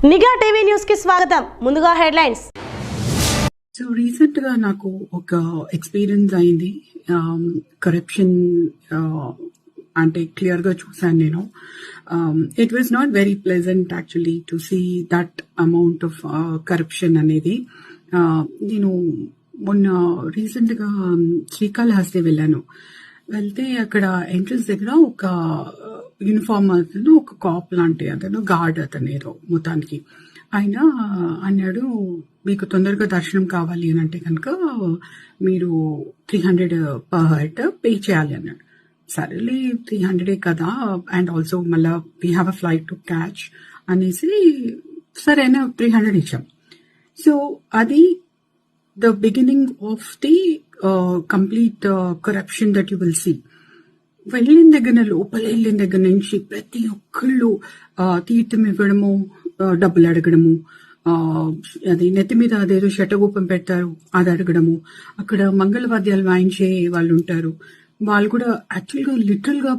నిఘా TV news కి స్వాగతం. ముందుగా హెడ్లైన్స్. సో రీసెంట్ గా నాకు ఒక ఎక్స్పీరియన్స్ అయింది. కరప్షన్ అంటే క్లియర్ గా చూసాను నేను. It was not very pleasant actually to see that amount of corruption అనేది. నేను మొన్న రీసెంట్ గా శ్రీకాళహస్తి వెళ్ళాను. వెళ్తే అక్కడ ఎంట్రన్స్ దగ్గర ఒక యూనిఫామ్ అతను, ఒక కాప్ లాంటి అతను, గార్డ్ అతను ఏదో మొత్తానికి ఆయన అన్నాడు, మీకు తొందరగా దర్శనం కావాలి అని అంటే కనుక మీరు 300 పర్ హెడ్ పే చేయాలి అన్నాడు. సరేలే 300 కదా, అండ్ ఆల్సో మళ్ళా we have a flight to catch అనేసి సరైన 300 ఇచ్చాం. సో అది the beginning of the complete corruption that you will see. వెళ్ళిన దగ్గర, లోపల వెళ్ళిన దగ్గర నుంచి ప్రతి ఒక్కళ్ళు తీర్థం ఇవ్వడము, డబ్బులు అడగడము, అది నెత్తి మీద అదేదో శటగూపం పెడతారు అది అడగడము, అక్కడ మంగళవాద్యాలు వాయించే వాళ్ళు ఉంటారు, వాళ్ళు కూడా యాక్చువల్గా లిటరల్ గా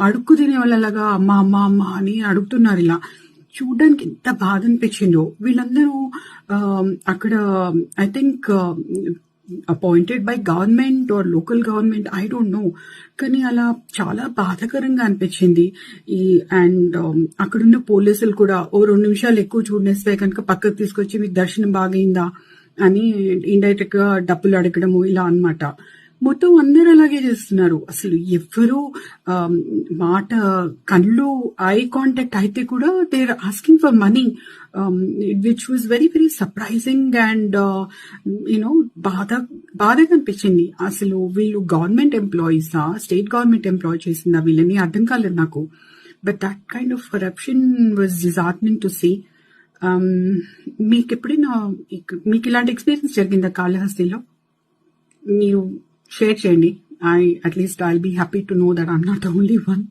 అడుక్కు తినే వాళ్ళలాగా అమ్మ అమ్మ అమ్మ అని అడుగుతున్నారు. ఇలా చూడడానికి ఎంత బాధ అనిపించిందో. వీళ్ళందరూ అక్కడ I think appointed by government are local government, I don't know, కానీ అలా చాలా బాధాకరంగా అనిపించింది. అండ్ అక్కడున్న పోలీసులు కూడా ఓ 2 నిమిషాలు ఎక్కువ చూడనేస్తే కనుక పక్కకు తీసుకొచ్చి మీకు దర్శనం బాగైందా అని ఇండైరెక్ట్ గా డబ్బులు అడగడము, ఇలా అన్నమాట. మొత్తం అందరూ అలాగే చేస్తున్నారు. అసలు ఎవరు మాట, కళ్ళు ఐ కాంటాక్ట్ అయితే కూడా they are asking for money, which was very very surprising and you know బాధగా అనిపించింది. అసలు వీళ్ళు గవర్నమెంట్ ఎంప్లాయీసా, స్టేట్ గవర్నమెంట్ ఎంప్లాయ్ చేసిందా, వీళ్ళని అర్థం కాలేదు నాకు. But that kind of corruption was disheartening to see. మీకు ఎప్పుడైనా మీకు ఇలాంటి ఎక్స్పీరియన్స్ జరిగిందా కాళహస్తిలో? మీరు షేర్ చేయండి. At least I'll be happy to know that I'm not the only one.